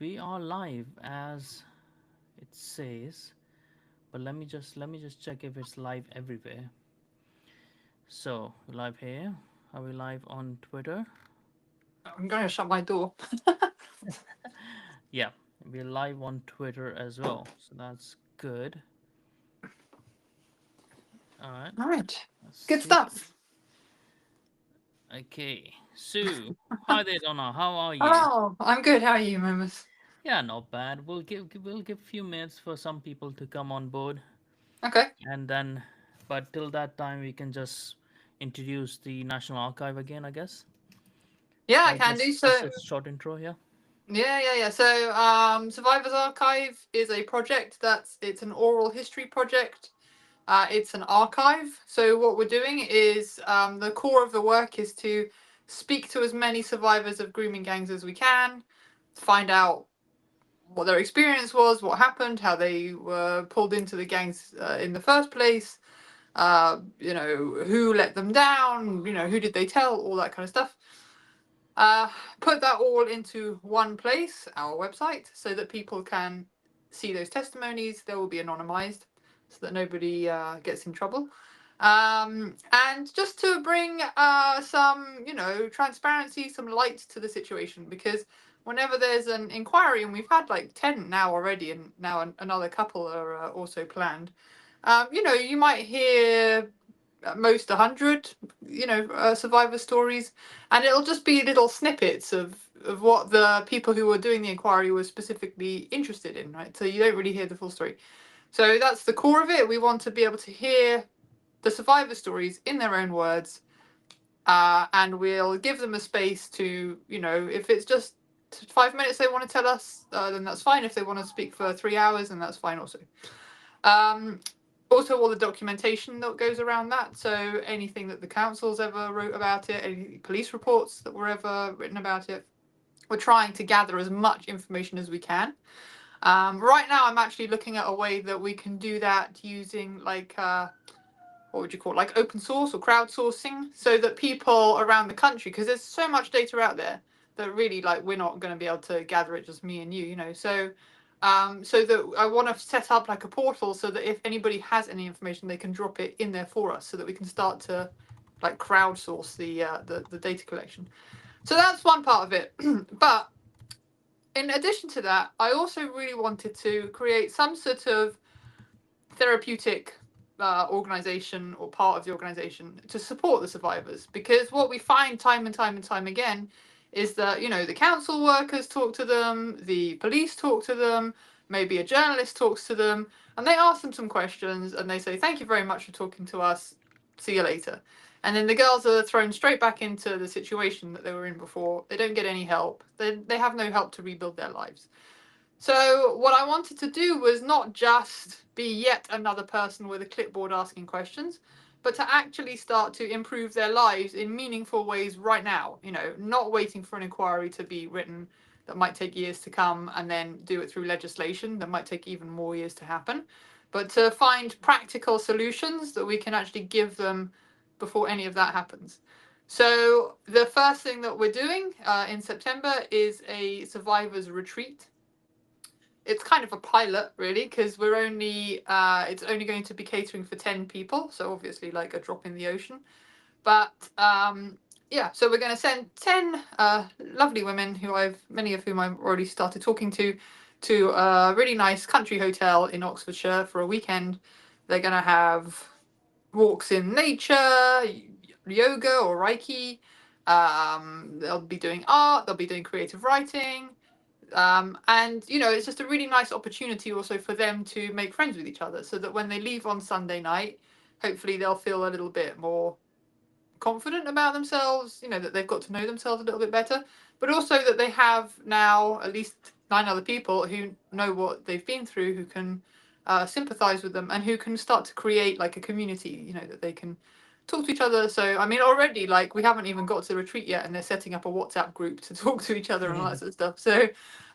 we are live as it says, but let me just check if it's live everywhere. So we're live here. Are we live on Twitter? I'm going to shut my door. Yeah, we're live on Twitter as well. So that's good. All right, All right. let's Good see. stuff. Okay, Sue. Hi there, Donna. How are you? Oh, I'm good. How are you, Momus? Yeah, not bad. We'll give a few minutes for some people to come on board, Okay. and then, but till that time, we can just introduce the National Archive again, I guess. Yeah, I Right, can do just so. a short intro here. Yeah. So, Survivors Archive is a project it's an oral history project. It's an archive. So what we're doing is the core of the work is to speak to as many survivors of grooming gangs as we can, find out what their experience was, what happened, how they were pulled into the gangs in the first place, who let them down, who did they tell, all that kind of stuff. Uh, Put that all into one place, our website, so that people can see those testimonies. They will be anonymized so that nobody gets in trouble. And just to bring some, transparency, some light to the situation, because whenever there's an inquiry, and we've had like 10 now already, and now another couple are also planned, you might hear at most 100 survivor stories, and it'll just be little snippets of what the people who were doing the inquiry were specifically interested in, right? So you don't really hear the full story. So that's the core of it. We want to be able to hear the survivor stories in their own words, and we'll give them a space to, if it's just 5 minutes they want to tell us, then that's fine. If they want to speak for 3 hours, then that's fine also. um, Also, all the documentation that goes around that. So anything that the councils ever wrote about it, any police reports that were ever written about it, we're trying to gather as much information as we can. Right now, I'm actually looking at a way that we can do that using like what would you call it? Like open source or crowdsourcing, so that people around the country, because there's so much data out there that really like we're not going to be able to gather it, just me and you. So that I want to set up like a portal so that if anybody has any information, they can drop it in there for us, so that we can start to like crowdsource the data collection. So that's one part of it. But in addition to that, I also really wanted to create some sort of therapeutic organization or part of the organization to support the survivors, because what we find time and time and time again is that the council workers talk to them, the police talk to them, maybe a journalist talks to them, and they ask them some questions and they say thank you very much for talking to us, see you later. And then the girls are thrown straight back into the situation that they were in before. They don't get any help. They have no help to rebuild their lives. So what I wanted to do was not just be yet another person with a clipboard asking questions, but to actually start to improve their lives in meaningful ways right now. Not waiting for an inquiry to be written that might take years to come, and then do it through legislation that might take even more years to happen, but to find practical solutions that we can actually give them before any of that happens. So the first thing that we're doing in September is a survivors retreat. It's kind of a pilot, really, because we're only it's only going to be catering for 10 people, so obviously like a drop in the ocean. But yeah, so we're going to send 10 lovely women, many of whom I've already started talking to a really nice country hotel in Oxfordshire for a weekend. They're going to have walks in nature, yoga or reiki. They'll be doing art, they'll be doing creative writing, and it's just a really nice opportunity also for them to make friends with each other, so that when they leave on Sunday night, hopefully they'll feel a little bit more confident about themselves, that they've got to know themselves a little bit better, but also that they have now at least 9 other people who know what they've been through, who can sympathize with them, and who can start to create like a community, that they can talk to each other. So I mean, already, like, we haven't even got to the retreat yet, and they're setting up a WhatsApp group to talk to each other and all that sort of stuff. So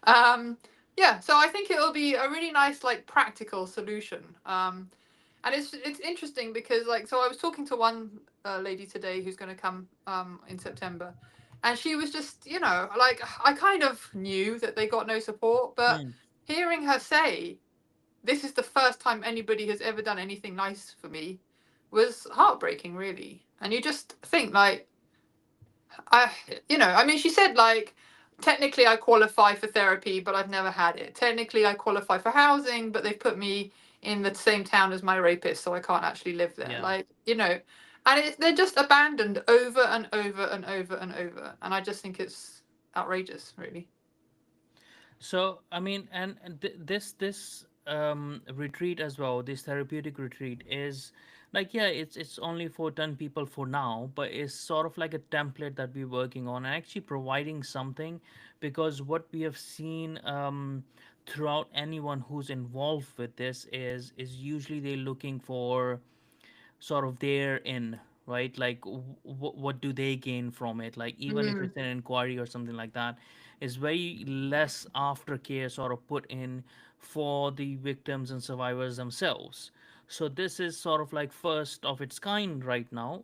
um yeah, so I think it'll be a really nice, like, practical solution. And it's interesting because, like, so I was talking to one lady today who's going to come in September, And she was just, like, I kind of knew that they got no support, but Mm. hearing her say, this is the first time anybody has ever done anything nice for me, was heartbreaking, really. And you just think, like, I mean, she said, like, technically I qualify for therapy, but I've never had it. Technically I qualify for housing, but they've put me in the same town as my rapist, so I can't actually live there. Yeah. Like, and they're just abandoned over and over and over and over. And I just think it's outrageous, really. So I mean, and this retreat as well, this therapeutic retreat is like, yeah, it's only for 10 people for now, but it's sort of like a template that we're working on and actually providing something, because what we have seen throughout anyone who's involved with this is usually they're looking for sort of their in, right? Like what do they gain from it? Like even if Mm, it's an inquiry or something like that, is very less aftercare sort of put in for the victims and survivors themselves. So this is sort of like first of its kind right now,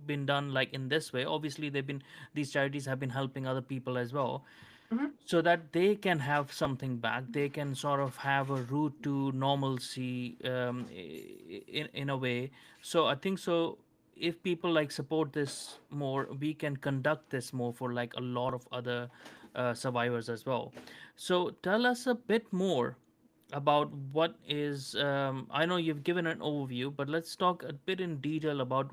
been done like in this way. Obviously they've been, these charities have been helping other people as well, mhm, so that they can have something back, they can sort of have a route to normalcy, in a way. So I think so, if people like support this more, we can conduct this more for like a lot of other survivors as well. So tell us a bit more about what is, I know you've given an overview, but let's talk a bit in detail about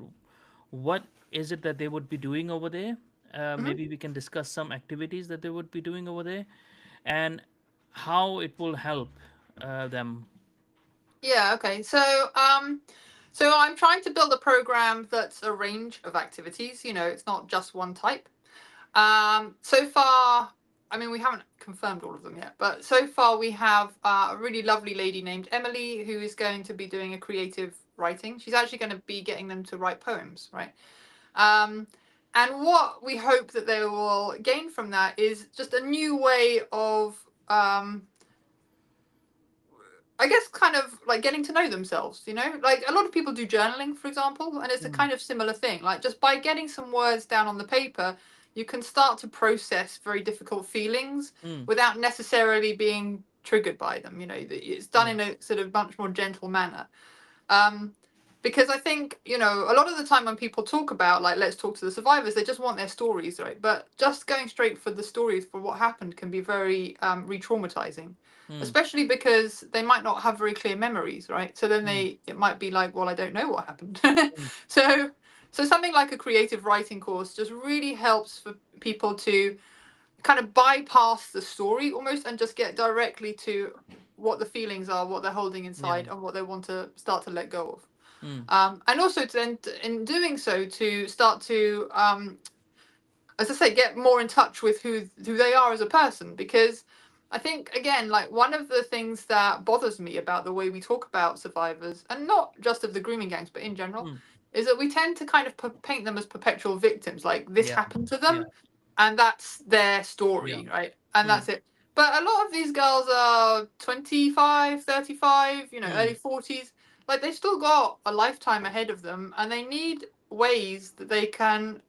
what is it that they would be doing over there. mhm. Maybe we can discuss some activities that they would be doing over there, and how it will help them. Yeah, okay. So I'm trying to build a program that's a range of activities. It's not just one type. So far, I mean, we haven't confirmed all of them yet, but so far we have a really lovely lady named Emily who is going to be doing a creative writing. She's actually going to be getting them to write poems, right? Um, and what we hope that they will gain from that is just a new way of I guess kind of like getting to know themselves, Like a lot of people do journaling, for example, and it's a Mm, kind of similar thing. Like just by getting some words down on the paper, you can start to process very difficult feelings mm, without necessarily being triggered by them. It's done yeah. in a sort of much more gentle manner. Um, because I think, a lot of the time when people talk about, like, let's talk to the survivors, they just want their stories, right? But just going straight for the stories for what happened can be very re traumatizing, Mm, especially because they might not have very clear memories, right? So then mm, it might be like, well, I don't know what happened. mm, so, so something like a creative writing course just really helps for people to kind of bypass the story almost and just get directly to what the feelings are, what they're holding yeah. inside, and what they want to start to let go of. Mm, And also to then, in doing so, to start to, as I say, get more in touch with who they are as a person. Because I think again, like one of the things that bothers me about the way we talk about survivors, and not just of the grooming gangs, but in general, mm, is that we tend to kind of paint them as perpetual victims. Like this yeah. happened to Yeah. them, and that's their Yeah. story, right? And Mm, that's it. But a lot of these girls are 25, 35, early mm, 40s. Like they've still got a lifetime ahead of them, and they need ways that they can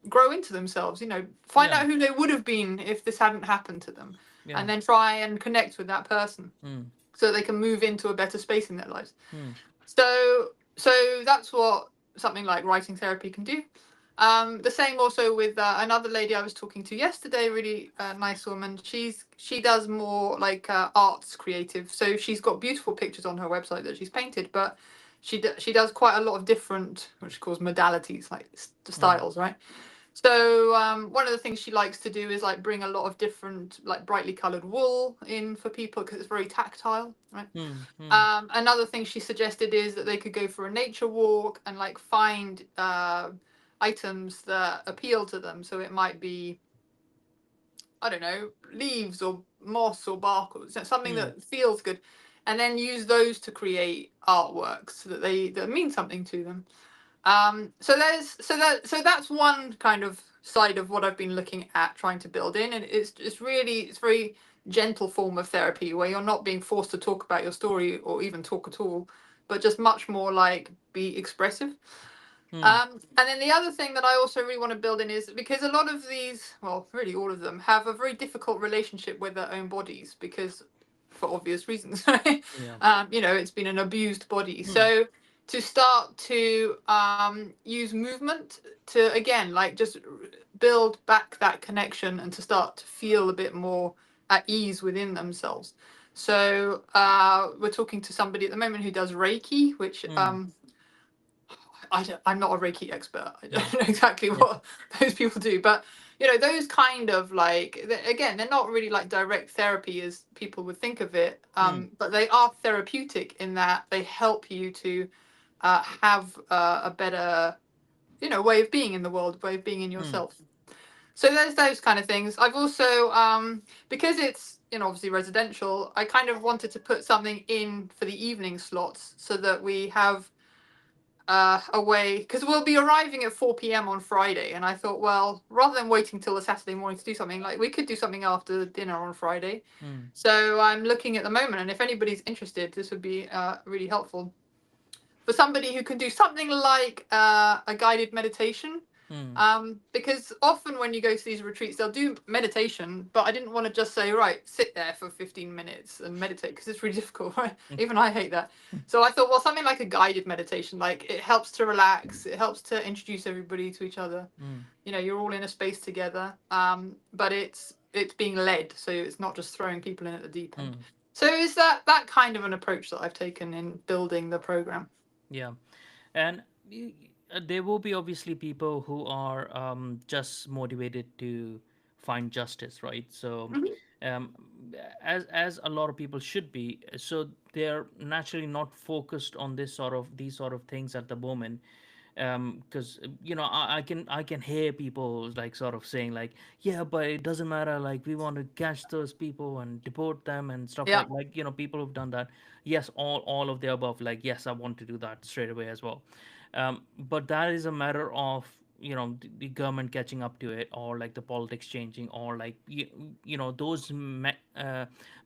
grow into themselves, find yeah. out who they would have been if this hadn't happened to them, Yeah. and then try and connect with that person Mm, so they can move into a better space in their lives. mm, So that's what something like writing therapy can do. The same also with another lady I was talking to yesterday, really nice woman. She does more like arts creative, so she's got beautiful pictures on her website that she's painted, but she does quite a lot of different, what she calls modalities, like mm, styles, right? So one of the things she likes to do is like bring a lot of different like brightly coloured wool in for people because it's very tactile, right? mm, mm, Another thing she suggested is that they could go for a nature walk and like find items that appeal to them. So it might be, I don't know, leaves or moss or bark or something mm, that feels good, and then use those to create artworks so that that mean something to them. So that's one kind of side of what I've been looking at trying to build in, and it's very gentle form of therapy where you're not being forced to talk about your story or even talk at all, but just much more like be expressive. Hmm. And then the other thing that I also really want to build in is because a lot of these, well, really all of them, have a very difficult relationship with their own bodies because, for obvious reasons, right? Yeah. It's been an abused body. Hmm. So to start to use movement to, again, like just build back that connection and to start to feel a bit more at ease within themselves. So we're talking to somebody at the moment who does Reiki, which Hmm. I'm not a Reiki expert. I Yeah. don't know exactly Yeah. what those people do, but those kind of like, again, they're not really like direct therapy as people would think of it, Hmm. but they are therapeutic in that they help you to have a better, way of being in the world, way of being in Hmm. yourself. So there's those kind of things. I've also, because it's obviously residential, I kind of wanted to put something in for the evening slots so that we have away because we'll be arriving at 4 p.m. on Friday, and I thought, well, rather than waiting till the Saturday morning to do something, like we could do something after dinner on Friday. Hmm. So I'm looking at the moment, and if anybody's interested, this would be really helpful for somebody who can do something like a guided meditation. Hmm. Because often when you go to these retreats, they'll do meditation, but I didn't want to just say, right, sit there for 15 minutes and meditate because it's really difficult, right? Even I hate that. So I thought, well, something like a guided meditation, like it helps to relax, it helps to introduce everybody to each other. Hmm. You're all in a space together, but it's being led, so it's not just throwing people in at the deep end. Hmm. So is that kind of an approach that I've taken in building the program? Yeah. And there will be obviously people who are just motivated to find justice, right? So Mhm. um, as a lot of people should be, so they're naturally not focused on these sort of things at the moment, because I can hear people like sort of saying like, yeah, but it doesn't matter, like we want to catch those people and deport them and stuff, Yeah. like people who've done that. Yes, all of the above, like yes, I want to do that straight away as well. But that is a matter of the government catching up to it, or like the politics changing, or like those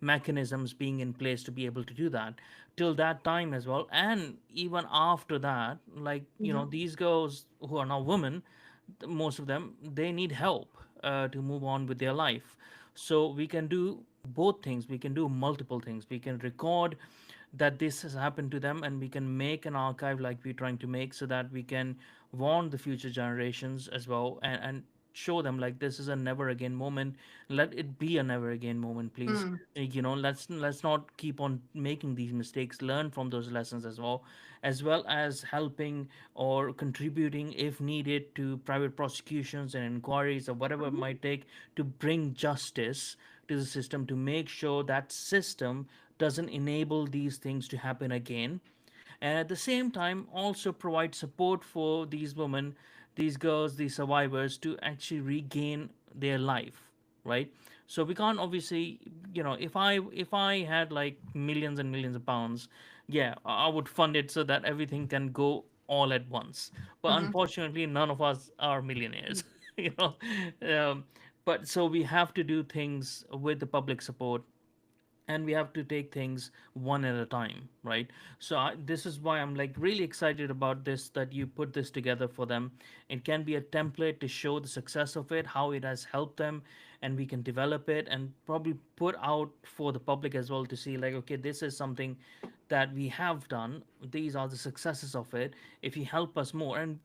mechanisms being in place to be able to do that till that time as well. And even after that, like Hmm. these girls who are now women, most of them, they need help to move on with their life. So we can do both things, we can do multiple things. We can record that this has happened to them, and we can make an archive like we're trying to make, so that we can warn the future generations as well, and show them like this is a never again moment. Let it be a never again moment, please. Mm. Let's not keep on making these mistakes. Learn from those lessons as well as helping or contributing if needed to private prosecutions and inquiries or whatever it might take to bring justice to the system, to make sure that system doesn't enable these things to happen again. And at the same time also provide support for these women, these girls, these survivors, to actually regain their life, right? So we can't obviously, if I had like millions and millions of pounds, yeah, I would fund it so that everything can go all at once. But Hmm. unfortunately none of us are millionaires. you know um, but so we have to do things with the public support, and we have to take things one at a time, right? So this is why I'm like really excited about this, that you put this together for them. It can be a template to show the success of it, how it has helped them, and we can develop it and probably put out for the public as well to see like, okay, this is something that we have done, these are the successes of it, if you help us more. And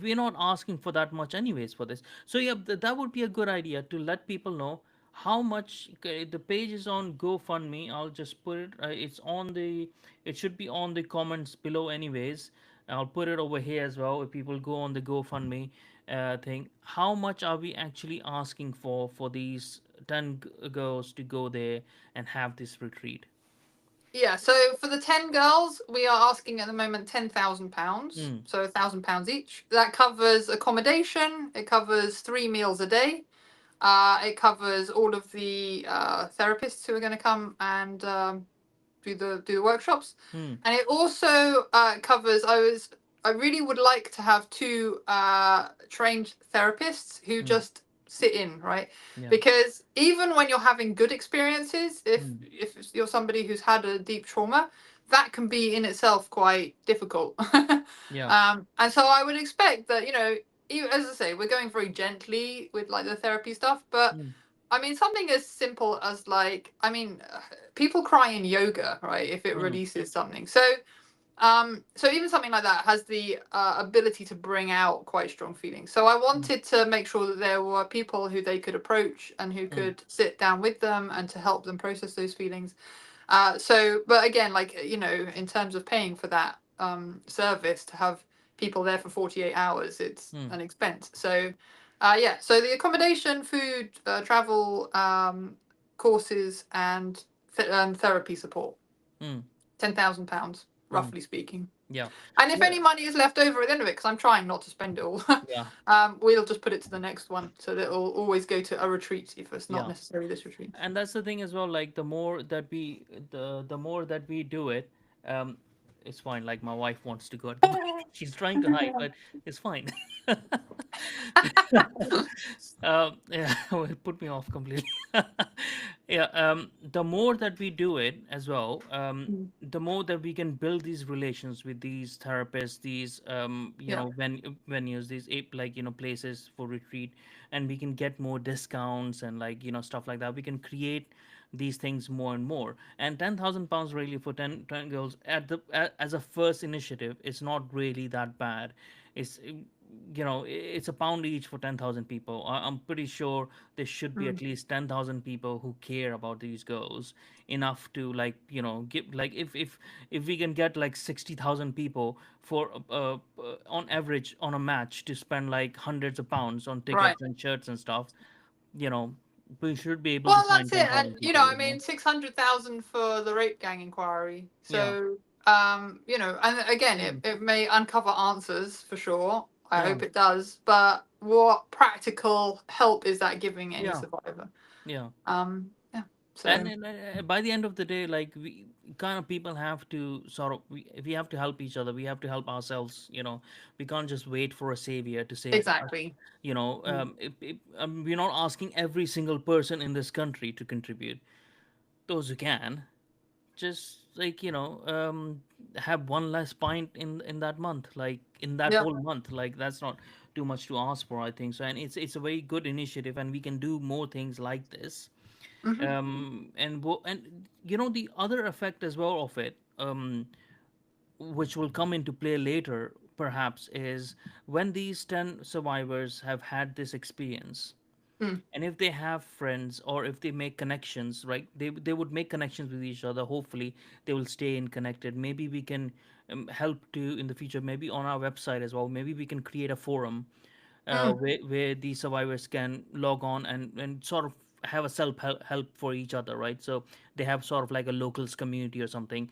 we're not asking for that much anyways for this. So yeah, that would be a good idea to let people know how much. Okay, the page is on GoFundMe. I'll just put it, it should be on the comments below anyways. I'll put it over here as well if people go on the GoFundMe thing. How much are we actually asking for these 10 girls to go there and have this retreat? Yeah, so for the 10 girls, we are asking at the moment £10,000. Mm, So £1,000 each. That covers accommodation, it covers 3 meals a day, it covers all of the therapists who are going to come and do the workshops, mm, and it also covers. I really would like to have two trained therapists who mm, just sit in, right? yeah. Because even when you're having good experiences, if Mm, if you're somebody who's had a deep trauma, that can be in itself quite difficult. Yeah. And so I would expect that, as I say, we're going very gently with like the therapy stuff, but Mm, I mean, something as simple as like, I mean, people cry in yoga, right? If it mm, releases something. So even something like that has the ability to bring out quite strong feelings. So I mm, wanted to make sure that there were people who they could approach and who mm, could sit down with them and to help them process those feelings. But again, like, in terms of paying for that service to have people there for 48 hours, it's mm, an expense. So so the accommodation, food, travel, courses, and therapy support, mm. £10,000, Mm. roughly speaking. Yeah. And if Yeah. any money is left over at the end of it, because I'm trying not to spend it all, Yeah. we'll just put it to the next one, so that it'll always go to a retreat if it's not Yeah. necessarily this retreat. And that's the thing as well, like the more that we do it, um it's fine. Like my wife wants to go at the back. She's trying to hide, but it's fine. Yeah, well, it put me off completely. Yeah, the more that we do it as well, Mm. the more that we can build these relations with these therapists, these Yeah. venues, these like places for retreat, and we can get more discounts and like stuff like that. We can create these things more and more. And £10,000 really for 10 girls as a first initiative, it's not really that bad. It's it's a pound each for 10,000 people. I'm pretty sure there should be at Mm. least 10,000 people who care about these girls enough to like give like if we can get like 60,000 people for on average on a match to spend like hundreds of pounds on Right. tickets and shirts and stuff, you know we should be able to Well, find that's it. And 10,000 people, I mean, 600,000 for the rape gang inquiry. yeah. And again, it, Mm. it may uncover answers for sure. I Yeah. hope it does. But what practical help is that giving any Yeah. survivor? Yeah. Yeah. And, So by the end of the day, like we kind of people have to sort of we have to help each other. We have to help ourselves. We can't just wait for a savior to save us. exactly. Mm. We're not asking every single person in this country to contribute. Those who can, just like have one less pint in that month, like in that Yeah. whole month. Like that's not too much to ask for, I think so. And it's a very good initiative, and we can do more things like this. Hmm. And the other effect as well of it, which will come into play later perhaps, is when these 10 survivors have had this experience, Mm. and if they have friends or if they make connections, right, they would make connections with each other. Hopefully they will stay in connected. Maybe we can help to in the future, maybe on our website as well, maybe we can create a forum Mm. where the survivors can log on and sort of have a help for each other, right? So they have sort of like a locals community or something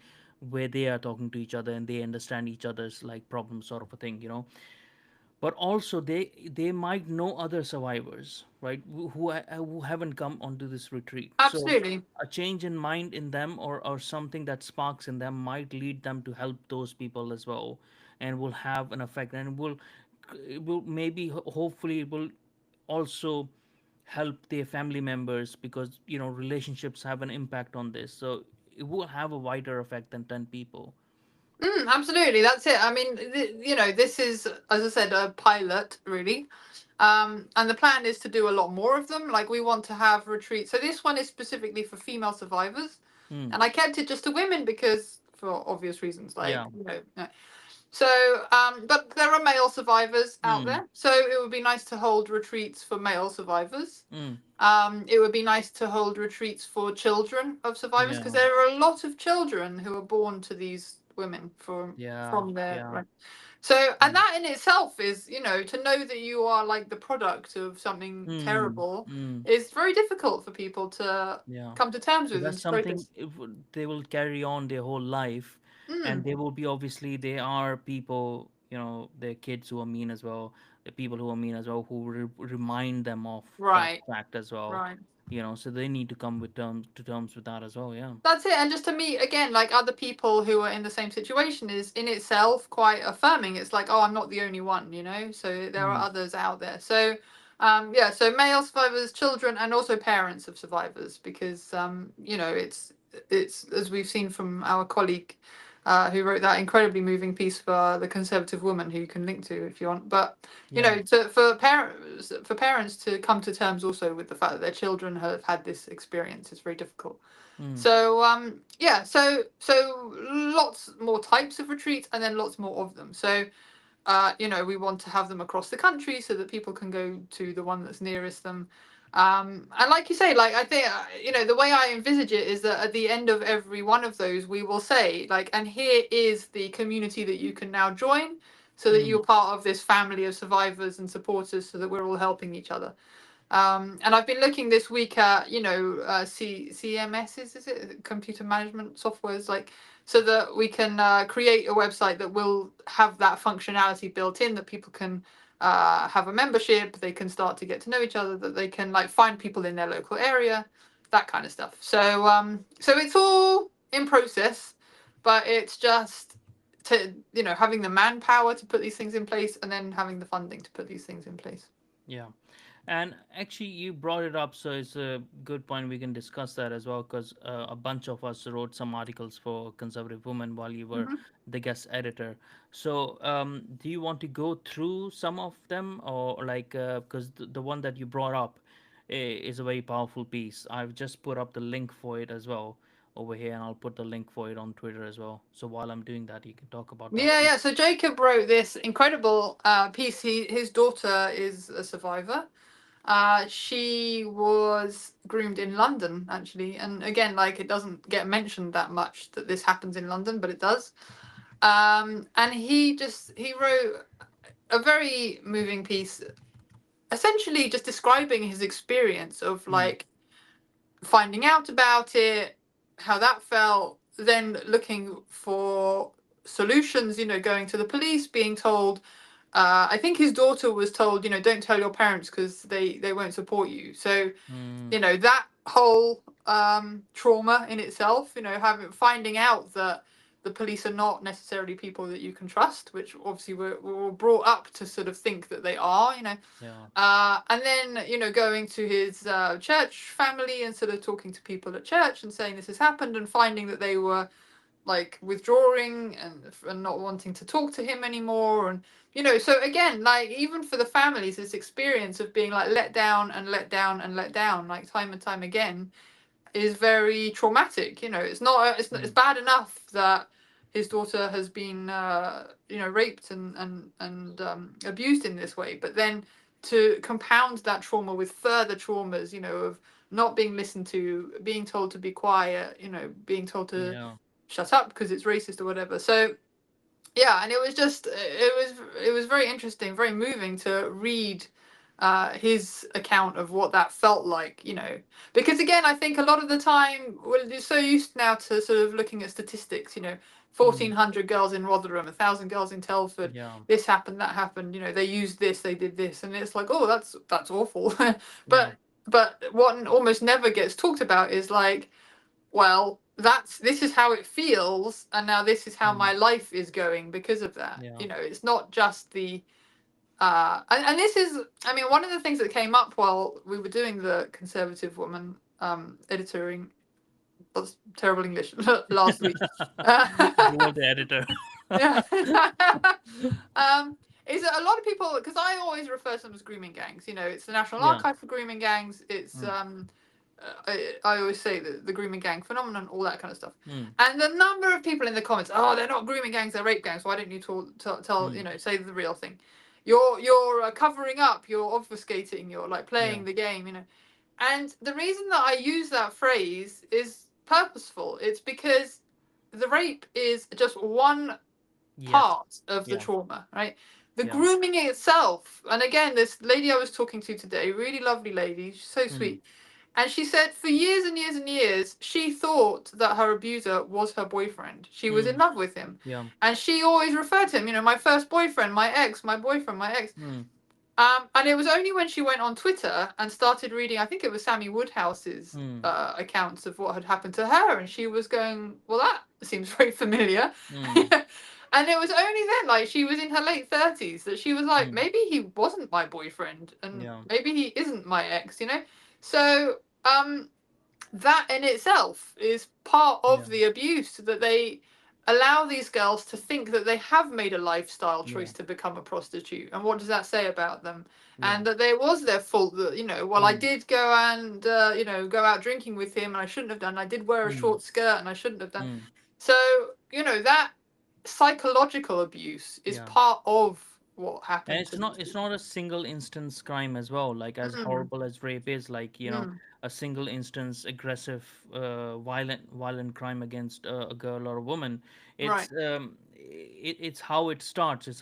where they are talking to each other and they understand each other's like problems, sort of a thing. But also they might know other survivors, right, who haven't come onto this retreat. So Absolutely. a change in mind in them, or something that sparks in them, might lead them to help those people as well, and will have an effect, and it will maybe hopefully it will also help their family members, because relationships have an impact on this. So it will have a wider effect than 10 people. Absolutely, that's it. I mean, this is, as I said, a pilot, really. And the plan is to do a lot more of them. Like, we want to have retreats. So this one is specifically for female survivors, Hmm. and I kept it just to women because, for obvious reasons, Yeah. like, no. But there are male survivors out Hmm. there, so it would be nice to hold retreats for male survivors. Hmm. It would be nice to hold retreats for children of survivors, because Yeah. there are a lot of children who are born to these women Yeah. from their Yeah. right. So, and that in itself is, to know that you are like the product of something Hmm. terrible Hmm. is very difficult for people to Yeah. come to terms So with and that's to something process. they will carry on their whole life, and Mm, they will be, obviously there are people, their kids who are mean as well, the people who are mean as well, who remind them of that right, fact as well. right. So they need to come to terms with that as well. Yeah. That's it. And just to meet again, like other people who are in the same situation is in itself quite affirming. It's like, oh, I'm not the only one. So there are Mm. others out there. So male survivors, children, and also parents of survivors, because it's as we've seen from our colleague who wrote that incredibly moving piece for the Conservative Woman, who you can link to if you want. But you Yeah. know, for parents to come to terms also with the fact that their children have had this experience is very difficult. Mm. So yeah, so lots more types of retreats, and then lots more of them. So you know, we want to have them across the country so that people can go to the one that's nearest them. And like you say, like I think you know, the way I envisage it is that at the end of every one of those, we will say like, and here is the community that you can now join, so that Mm. you're part of this family of survivors and supporters, so that we're all helping each other. And I've been looking this week at, you know, CMSs, is it computer management softwares, like, so that we can create a website that will have that functionality built in, that people can have a membership, they can start to get to know each other, that they can like find people in their local area, that kind of stuff. So so it's all in process, but it's just to, you know, having the manpower to put these things in place, and then having the funding to put these things in place. Yeah. And actually, you brought it up, so it's a good point. We can discuss that as well, because a bunch of us wrote some articles for Conservative Women while you were Mhm. the guest editor. So, do you want to go through some of them, or like, because the one that you brought up is a very powerful piece. I've just put up the link for it as well over here, and I'll put the link for it on Twitter as well. So while I'm doing that, you can talk about that Yeah, yeah. piece. So Jacob wrote this incredible piece. His daughter is a survivor. She was groomed in London, actually. And again, like, it doesn't get mentioned that much that this happens in London, but it does. And he wrote a very moving piece, essentially just describing his experience of Mm. like finding out about it, how that felt, then looking for solutions, you know, going to the police, being told, I think his daughter was told, you know, don't tell your parents because they won't support you. So, Mm. you know, that whole trauma in itself, you know, finding out that the police are not necessarily people that you can trust, which obviously we're brought up to sort of think that they are, you know. Yeah. And then, you know, going to his church family and sort of talking to people at church and saying this has happened, and finding that they were like withdrawing and not wanting to talk to him anymore. And, you know, so again, like, even for the families, this experience of being like let down and let down and let down, like time and time again, is very traumatic. You know, it's Mm. bad enough that his daughter has been you know, raped and abused in this way, but then to compound that trauma with further traumas, you know, of not being listened to, being told to be quiet, you know, being told to Yeah. shut up because it's racist or whatever. So yeah, and it was just it was very interesting, very moving to read his account of what that felt like, you know, because again, I think a lot of the time we're so used now to sort of looking at statistics, you know, Mm. 1,400 girls in Rotherham, 1,000 girls in Telford, Yeah. this happened, that happened, you know, they used this, they did this, and it's like, oh, that's awful. Yeah. But what almost never gets talked about is like, well, this is how it feels, and now this is how Mm. my life is going because of that. Yeah. You know, it's not just the and this is, I mean, one of the things that came up while we were doing the Conservative Woman editoring, that's terrible English, last week. You were the editor. Yeah. um, is that a lot of people, because I always refer to them as grooming gangs. You know, it's the National Yeah. Archive for Grooming Gangs. It's Mm. I always say the grooming gang phenomenon, all that kind of stuff. Mm. And the number of people in the comments, oh, they're not grooming gangs, they're rape gangs. Why don't you tell you Mm. know, say the real thing? You're covering up, you're obfuscating, you're like Yeah. playing the game, you know. And the reason that I use that phrase is purposeful. It's because the rape is just one Yes. part of the Yeah. trauma, right? The Yeah. grooming itself, and again, this lady I was talking to today, really lovely lady, she's so Mm. sweet. And she said for years and years and years, she thought that her abuser was her boyfriend. She was in Mm. love with him. Yeah. And she always referred to him, you know, my first boyfriend, my ex, my boyfriend, my ex. Mm. And it was only when she went on Twitter and started reading, I think it was Sammy Woodhouse's Mm. accounts of what had happened to her, and she was going, "Well, that seems very familiar." Mm. And it was only then, like, she was in her late 30s, that she was like, Mm. maybe he wasn't my boyfriend, and Yeah. maybe he isn't my ex, you know. So that in itself is part of Yeah. the abuse, that they allow these girls to think that they have made a lifestyle Yeah. choice to become a prostitute, and what does that say about them? Yeah. And that it was their fault that, well, I Mm. did go and go out drinking with him, and I shouldn't have done. I did wear a Mm. short skirt, and I shouldn't have done. Mm. So that psychological abuse is Yeah. part of what And happened it's to not these it's people. not a single instance crime as well. Like as Mm, horrible as rape is, like mm, a single instance aggressive, violent crime against a girl or a woman. right. It's how it starts. It's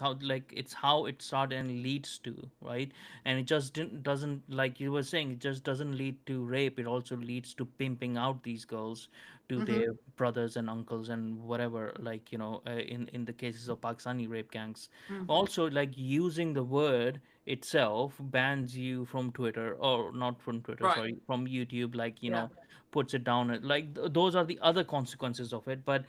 how it starts and leads to, right. And it just doesn't, like you were saying, it just doesn't lead to rape. It also leads to pimping out these girls to Mm-hmm, their brothers and uncles and whatever. Like in the cases of Pakistani rape gangs, mm, also, like using the word itself bans you from Twitter, or not from Twitter, right. sorry, from YouTube. Like Yeah. puts it down. Like those are the other consequences of it. But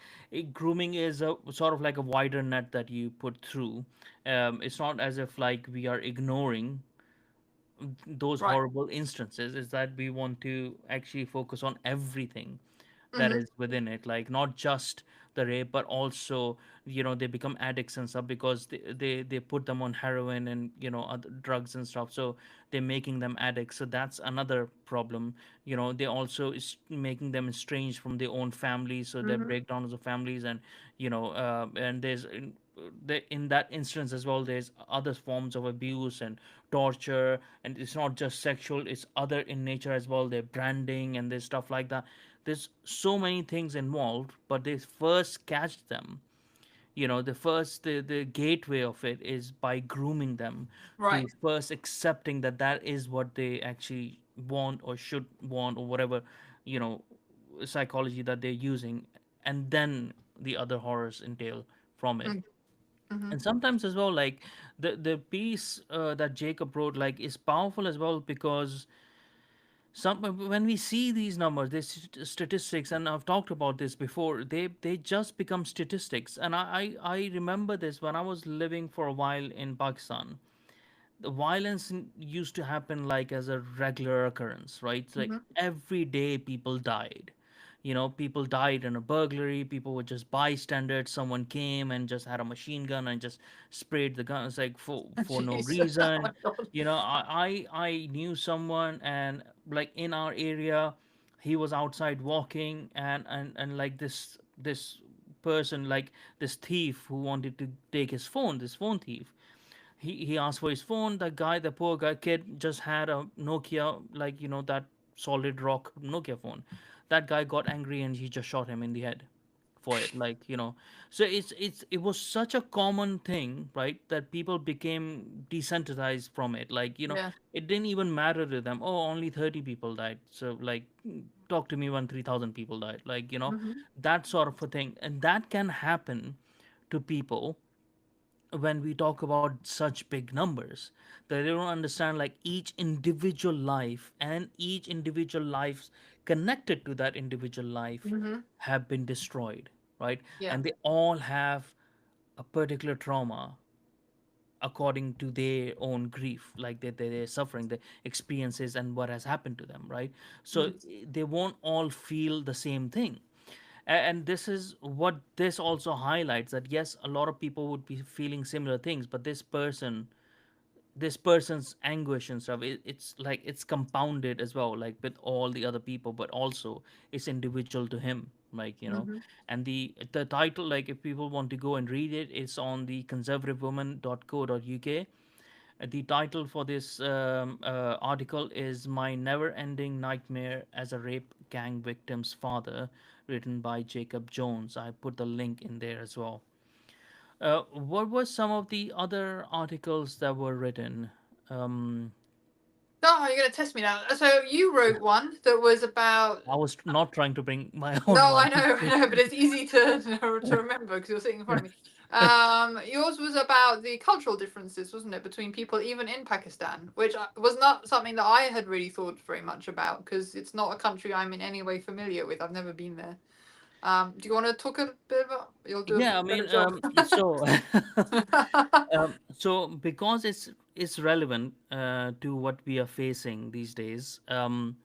grooming is a sort of like a wider net that you put through. It's not as if like we are ignoring those Right. horrible instances. Is that we want to actually focus on everything that Mm-hmm, is within it, like not just the rape, but also they become addicts and stuff because they put them on heroin and other drugs and stuff, so they're making them addicts. So that's another problem. They also is making them estranged from their own families, so they mm-hmm, break down as a families. And and there's in that instance as well, there's other forms of abuse and torture, and it's not just sexual, it's other in nature as well. They're branding and there's stuff like that. There's so many things involved, but they first catch them. The gateway of it is by grooming them to right. first accepting that that is what they actually want or should want, or whatever you know psychology that they're using. And then the other horrors entail from it. Mm, mm-hmm, And sometimes as well, like the piece that Jacob wrote, like, is powerful as well, because some when we see these numbers, these statistics, and I've talked about this before, they just become statistics. And I remember this when I was living for a while in Pakistan. The violence used to happen like as a regular occurrence, right? It's like mm-hmm. every day people died. People died in a burglary. People were just bystanders. Someone came and just had a machine gun and just sprayed the gun. It's like for no Jesus. Oh my reason. God. I knew someone, and like in our area, he was outside walking, and like this person, like this thief who wanted to take his phone, this phone thief. He asked for his phone. The poor guy kid just had a Nokia, like that solid rock Nokia phone. That guy got angry and he just shot him in the head for it. So it was such a common thing, right? That people became desensitized from it. Yeah. It didn't even matter to them. Oh, only 30 people died. So talk to me when 3,000 people died. Mm-hmm. That sort of a thing, and that can happen to people when we talk about such big numbers, that they don't understand, like, each individual life and each individual lives connected to that individual life Mm-hmm. have been destroyed, right? Yeah. And they all have a particular trauma according to their own grief, like they're suffering the experiences and what has happened to them, right? So Mm-hmm. they won't all feel the same thing. And this is what this also highlights, that yes, a lot of people would be feeling similar things, but this person's anguish and stuff, it's like it's compounded as well, like with all the other people, but also it's individual to him, Mm-hmm. and the title, like, if people want to go and read it, it's on the conservativewoman.co.uk. The title for this article is "My Never Ending Nightmare as a Rape Gang Victim's Father," written by Jacob Jones. I put the link in there as well. What were some of the other articles that were written? Um, Oh, you're gonna test me now. So you wrote one that was about. I was not trying to bring my own No, I one. know, I know, but it's easy to remember because you're sitting in front of me. Yours was about the cultural differences, wasn't it, between people even in Pakistan, which was not something that I had really thought very much about because it's not a country I'm in any way familiar with. I've never been there. Do you want to talk a bit about? You'll do a Yeah, I better mean, job. so because it's relevant to what we are facing these days, um,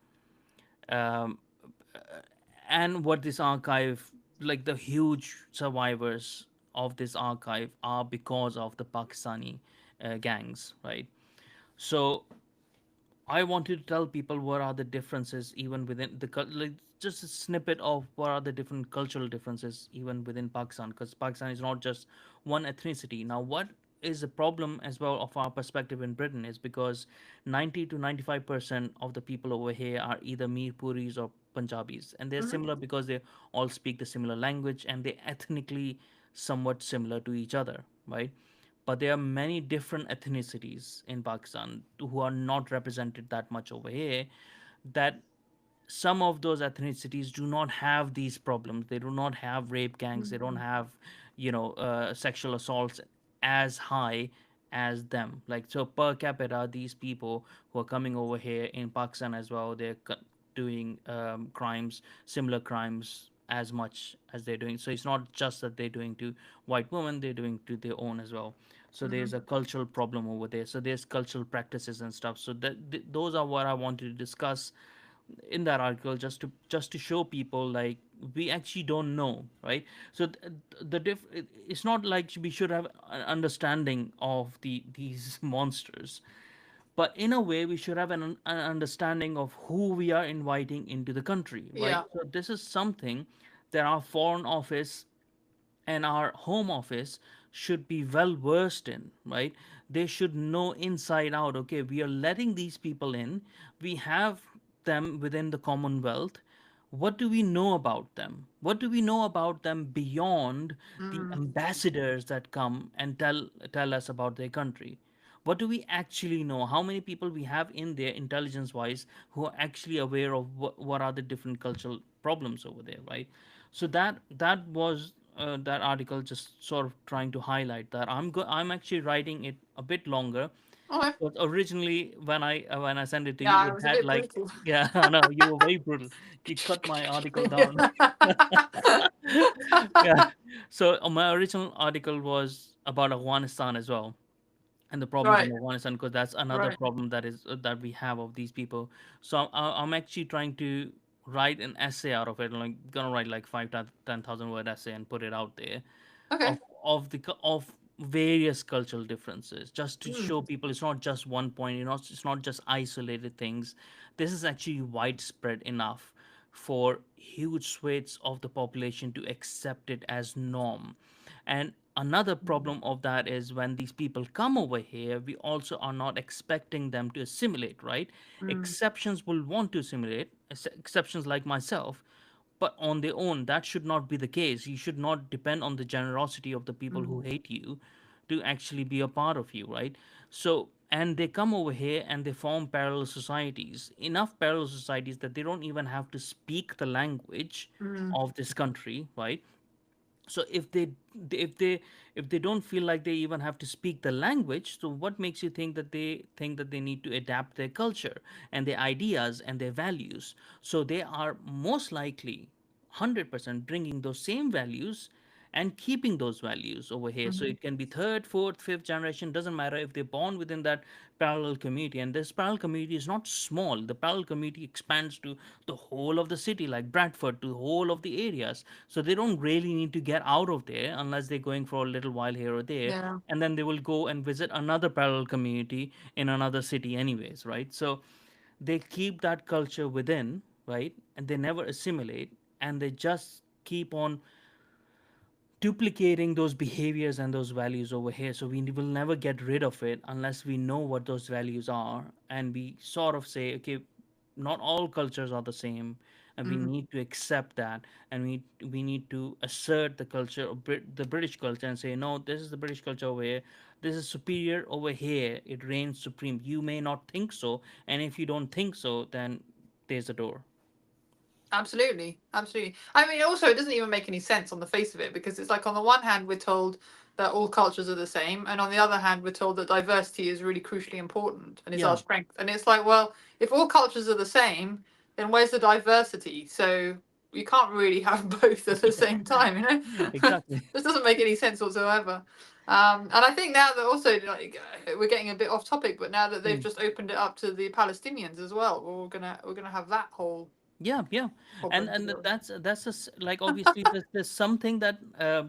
and what this archive like the huge survivors of this archive are because of the Pakistani gangs, right? So I wanted to tell people what are the differences even within the like just a snippet of what are the different cultural differences even within Pakistan, because Pakistan is not just one ethnicity. Now, what is the problem as well of our perspective in Britain is because 90 to 95% of the people over here are either Mir Puris or Punjabis, and they're Hmm. similar because they all speak the similar language and they ethnically somewhat similar to each other, right? But there are many different ethnicities in Pakistan who are not represented that much over here, that some of those ethnicities do not have these problems. They do not have rape gangs. They don't have, sexual assaults as high as them. Like, so per capita, these people who are coming over here in Pakistan as well, they're doing crimes, similar crimes as much as they're doing. So it's not just that they're doing to white women; they're doing to their own as well. So there's Hmm. a cultural problem over there. So there's cultural practices and stuff. So those are what I wanted to discuss in that article, just to show people like we actually don't know, right? So it's not like we should have an understanding of these monsters, but in a way we should have an understanding of who we are inviting into the country, right? Yeah. So this is something that our foreign office and our home office should be well versed in, right? They should know inside out, okay, we are letting these people in, we have them within the Commonwealth. What do we know about them? What do we know about them beyond the Mm. ambassadors that come and tell us about their country? What do we actually know? How many people we have in there intelligence wise who are actually aware of what are the different cultural problems over there, right? So that was that article just sort of trying to highlight that. I'm actually writing it a bit longer. Okay. But originally when I sent it to you, Yeah, it it was a had bit like, brutal. yeah, I know you were very brutal. You cut my article Yeah. down. Yeah. So my original article was about Afghanistan as well, and the problems in Right. Afghanistan, because that's another Right. problem that we have of these people. So I'm actually trying to write an essay out of it. Like gonna write like 5 to 10,000 word essay and put it out there Okay. of various cultural differences, just to Mm. show people it's not just one point. It's not just isolated things. This is actually widespread enough for huge swathes of the population to accept it as norm. And another problem of that is when these people come over here, we also are not expecting them to assimilate, right? Mm. Exceptions will want to assimilate, exceptions like myself, but on their own. That should not be the case. You should not depend on the generosity of the people who Mm. hate you to actually be a part of you, right? So, and they come over here and they form parallel societies, enough parallel societies that they don't even have to speak the language Mm. of this country, right? So if they if they don't feel like they even have to speak the language, so what makes you think that they need to adapt their culture and their ideas and their values? So they are most likely 100% bringing those same values and keeping those values over here. So Mm. it can be third, fourth, fifth generation, doesn't matter if they're born within that parallel community. And this parallel community is not small. The parallel community expands to the whole of the city, like Bradford, to the whole of the areas. So they don't really need to get out of there unless they're going for a little while here or there. Yeah. And then they will go and visit another parallel community in another city, anyways, right? So they keep that culture within, right? And they never assimilate, and they just keep on duplicating those behaviors and those values over here. So we will never get rid of it unless we know what those values are, and we sort of say, okay, not all cultures are the same, and we Mm. need to accept that, and we need to assert the culture of the British culture and say, no, this is the British culture over here. This is superior over here. It reigns supreme. You may not think so, and if you don't think so, then there's a door. Absolutely, absolutely. I mean, also, it doesn't even make any sense on the face of it because it's like on the one hand we're told that all cultures are the same, and on the other hand we're told that diversity is really crucially important and is our Yeah, strength. And it's like, well, if all cultures are the same, then where's the diversity? So you can't really have both at the same time, you know. exactly. This doesn't make any sense whatsoever. And I think now that also like we're getting a bit off topic, but now that they've Hmm. just opened it up to the Palestinians as well, we're gonna have that whole Yeah, yeah, or bring and together. that's like obviously there's something that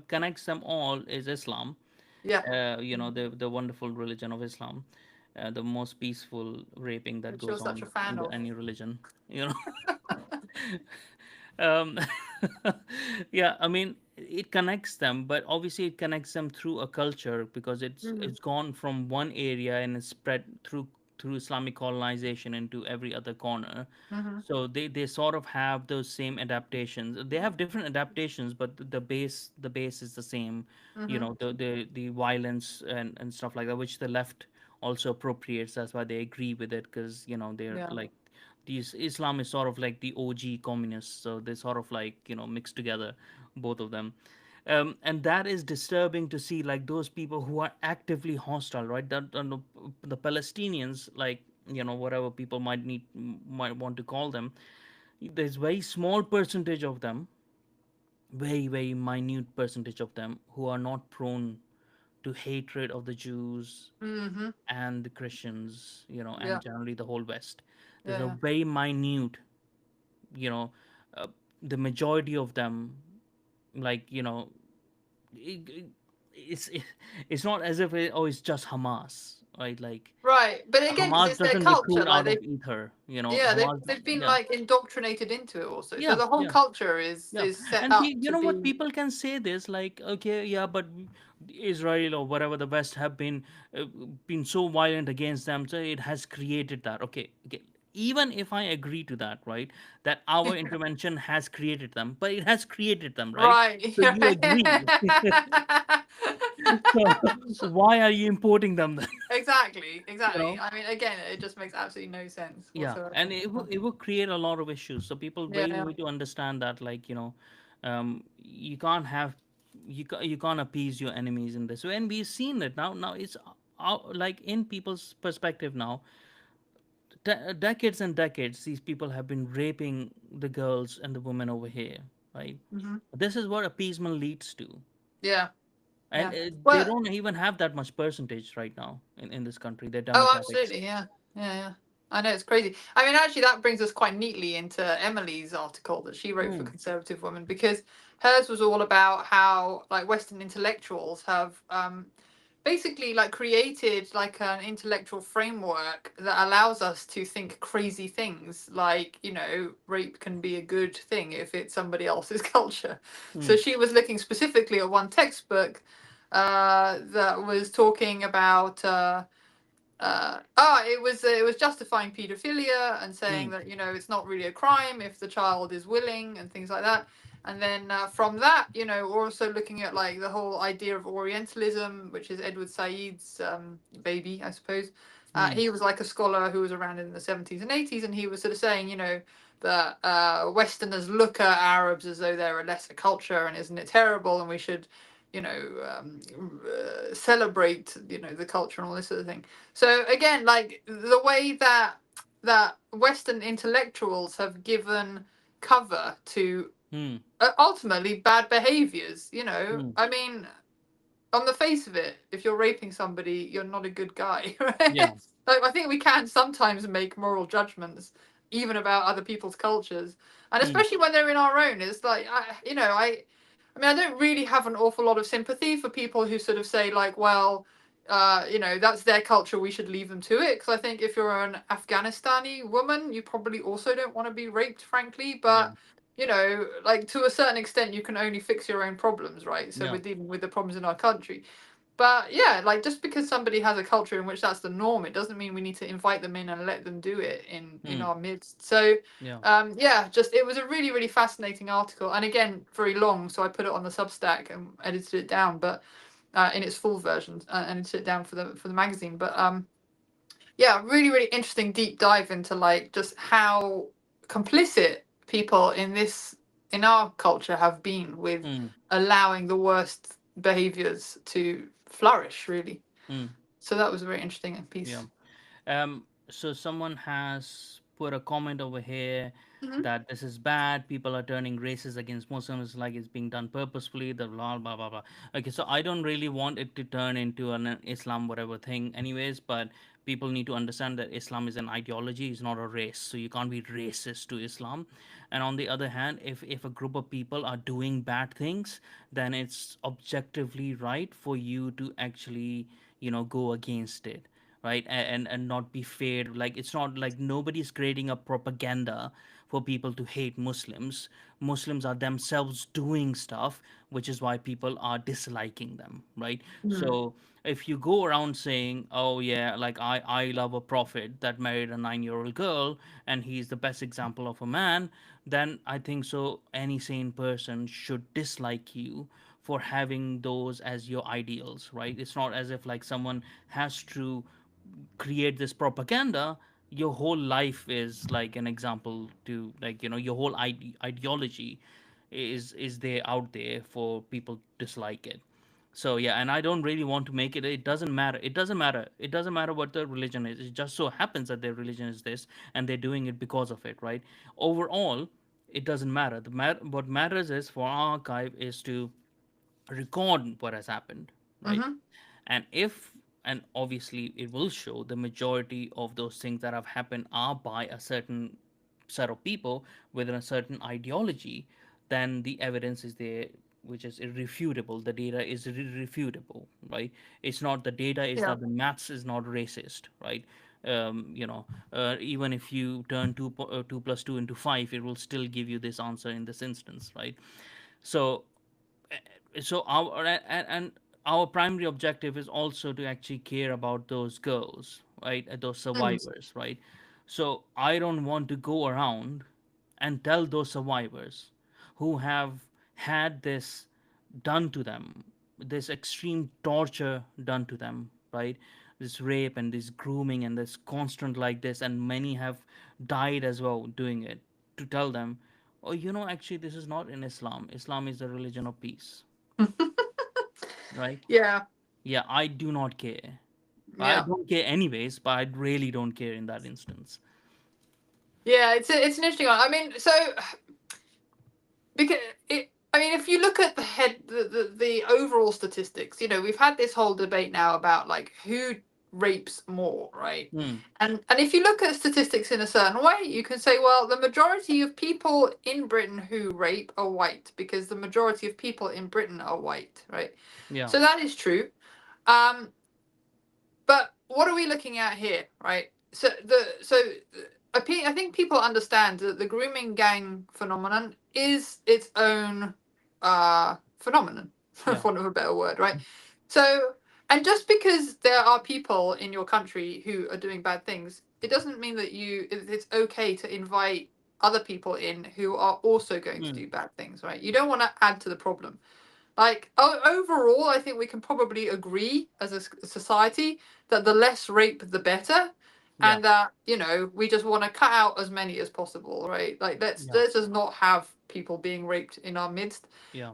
connects them all is Islam. Yeah, The wonderful religion of Islam, the most peaceful raping that which you're goes such a on fan in of. any religion. You know, um, yeah, I mean it connects them, but obviously it connects them through a culture because Hmm. it's gone from one area and it's spread through Islamic colonization into every other corner. Hmm. So they sort of have those same adaptations. They have different adaptations, but the base is the same. Hmm. The violence and stuff like that, which the left also appropriates. That's why they agree with it, because they're Yeah. like these Islam is sort of like the OG communists, so they sort of like mixed together, both of them. And that is disturbing to see, like those people who are actively hostile, right? The Palestinians, like whatever people might want to call them, there's very small percentage of them, very very minute percentage of them who are not prone to hatred of the Jews Hmm. and the Christians, and Yeah. generally the whole West. There's a Yeah. very minute, you know, uh, the majority of them, like it, it, it's it, it's not as if it's just Hamas, right? Like Right, but again, because Hamas it's their doesn't culture, recruit like out they, of ether, yeah, Hamas. they've been Yeah, like indoctrinated into it also. So yeah, the whole yeah. culture Yeah, is set and up you to know what? be. People can say this, like, okay, yeah, but Israel or whatever the West have uh, been so violent against them, so it has created that. Okay, okay. Even if I agree to that, right, that our intervention has created them, but it has created them, right? Right. So you agree. So why are you importing them then? Exactly, You exactly. know? I mean, again, it just makes absolutely no sense Yeah, whatsoever. and it will create a lot of issues. So people Yeah, really yeah. need to understand that, like you can't have you can't appease your enemies in this way, and we've seen it now. Now it's out, like in people's perspective now, decades and decades, these people have been raping the girls and the women over here, right? Hmm. This is what appeasement leads to, Yeah, and yeah. they Well, don't even have that much percentage right now in this country. They're oh, democrats. absolutely. Yeah, yeah, yeah. I know it's crazy. I mean, actually, that brings us quite neatly into Emily's article that she wrote for Mm, Conservative Women, because hers was all about how like Western intellectuals have basically like created like an intellectual framework that allows us to think crazy things, like rape can be a good thing if it's somebody else's culture. So mm, she was looking specifically at one textbook that was talking about it was justifying paedophilia and saying mm, that it's not really a crime if the child is willing and things like that. And then from that, also looking at like the whole idea of Orientalism, which is Edward Said's baby, I suppose. mm, He was like a scholar who was around in the 70s and 80s, and he was sort of saying, that Westerners look at Arabs as though they're a lesser culture, and isn't it terrible, and we should, celebrate, the culture and all this sort of thing. So again, like the way that Western intellectuals have given cover to mm, ultimately bad behaviors, mm. I mean, on the face of it, if you're raping somebody, you're not a good guy, Yeah. right? Like, I think we can sometimes make moral judgments, even about other people's cultures, and Mm, especially when they're in our own. It's like I mean, I don't really have an awful lot of sympathy for people who sort of say like, well, that's their culture, we should leave them to it. Because I think if you're an Afghanistani woman, you probably also don't want to be raped, frankly. yeah. But like to a certain extent, you can only fix your own problems, right? So Yeah. we're dealing with the problems in our country. But yeah, like just because somebody has a culture in which that's the norm, it doesn't mean we need to invite them in and let them do it in Mm, our midst. So yeah. yeah, just it was a really really fascinating article, and again very long, so I put it on the Substack and edited it down, but in its full version, and edited it down for the magazine. But yeah, really really interesting deep dive into like just how complicit people in our culture have been with Mm, allowing the worst behaviors to flourish, really. mm, So that was a very interesting yeah. piece. So someone has put a comment over here Hmm. that this is bad. People are turning racist against Muslims, like it's being done purposefully. The blah blah blah blah. Okay, so I don't really want it to turn into an Islam whatever thing, anyways. But People need to understand that Islam is an ideology, it's not a race. So you can't be racist to Islam. And on the other hand, if a group of people are doing bad things, then it's objectively right for you to actually, go against it, right? And not be fair. Like, it's not like nobody's creating a propaganda for people to hate Muslims are themselves doing stuff, which is why people are disliking them, right? Mm. So if you go around saying, oh yeah, like I love a prophet that married a 9-year-old girl and he's the best example of a man, then I think so any sane person should dislike you for having those as your ideals, right? It's not as if like someone has to create this propaganda. Your whole life is like an example to, like, your whole ideology is there out there for people to dislike it. So yeah, and I don't really want to make it, it doesn't matter, it doesn't matter what the religion is. It just so happens that their religion is this and they're doing it because of it, right? Overall, it doesn't matter. What matters is for our archive is to record what has happened, right? Mm-hmm. And if, and obviously it will show the majority of those things that have happened are by a certain set of people within a certain ideology, then the evidence is there, which is irrefutable. The data is irrefutable, right? It's not the data, is Yeah. that the maths is not racist, right? Even if you turn 2 plus 2 into 5, it will still give you this answer in this instance, right? So and our primary objective is also to actually care about those girls, right? Those Mm. survivors, right? So I don't want to go around and tell those survivors who have had this done to them, this extreme torture done to them, right? This rape and this grooming and this constant like this, and many have died as well doing it, to tell them, oh, actually, this is not in Islam. Islam is the religion of peace, right? Yeah. Yeah, I do not care. I Yeah. don't care anyways, but I really don't care in that instance. Yeah. It's an interesting one. I mean, so because I mean, if you look at the overall statistics, we've had this whole debate now about like who rapes more, right? Hmm. And if you look at statistics in a certain way, you can say, well, the majority of people in Britain who rape are white because the majority of people in Britain are white, right? Yeah. So that is true. Um, but what are we looking at here, right? I think people understand that the grooming gang phenomenon is its own phenomenon, for Yeah. want of a better word, right? So, and just because there are people in your country who are doing bad things, it doesn't mean that it's okay to invite other people in who are also going to Hmm. do bad things, right? You don't want to add to the problem. Like overall, I think we can probably agree as a society that the less rape, the better, Yeah. and that we just want to cut out as many as possible, right? Like Yeah. let's just not have people being raped in our midst. Yeah.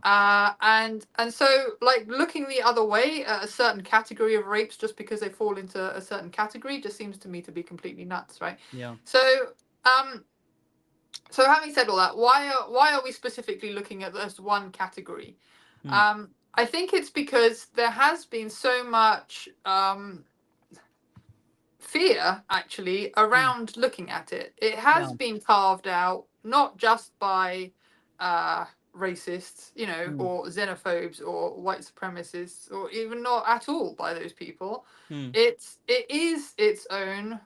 And so like looking the other way at a certain category of rapes just because they fall into a certain category just seems to me to be completely nuts, right? Yeah. So um so having said all that, why are we specifically looking at this one category? Hmm. I think it's because there has been so much fear actually Hmm. around looking at it. It Yeah. has been carved out not just by uh, racists, Hmm. or xenophobes or white supremacists, or even not at all by those people. Hmm. It is its own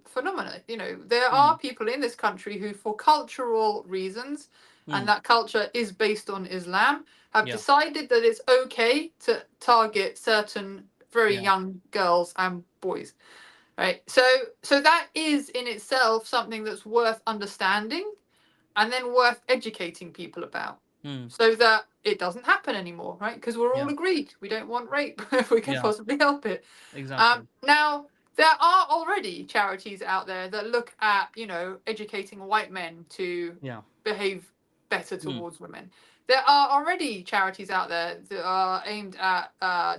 phenomena. There Hmm. are people in this country who, for cultural reasons, Hmm. and that culture is based on Islam, have Yeah. decided that it's okay to target certain very Yeah. young girls and boys, right? So that is in itself something that's worth understanding and then worth educating people about, Hmm. so that it doesn't happen anymore, right? Because we're all Yeah. agreed we don't want rape if we can Yeah. possibly help it. Exactly. Now there are already charities out there that look at educating white men to Yeah. behave better Hmm. towards women. There are already charities out there that are aimed at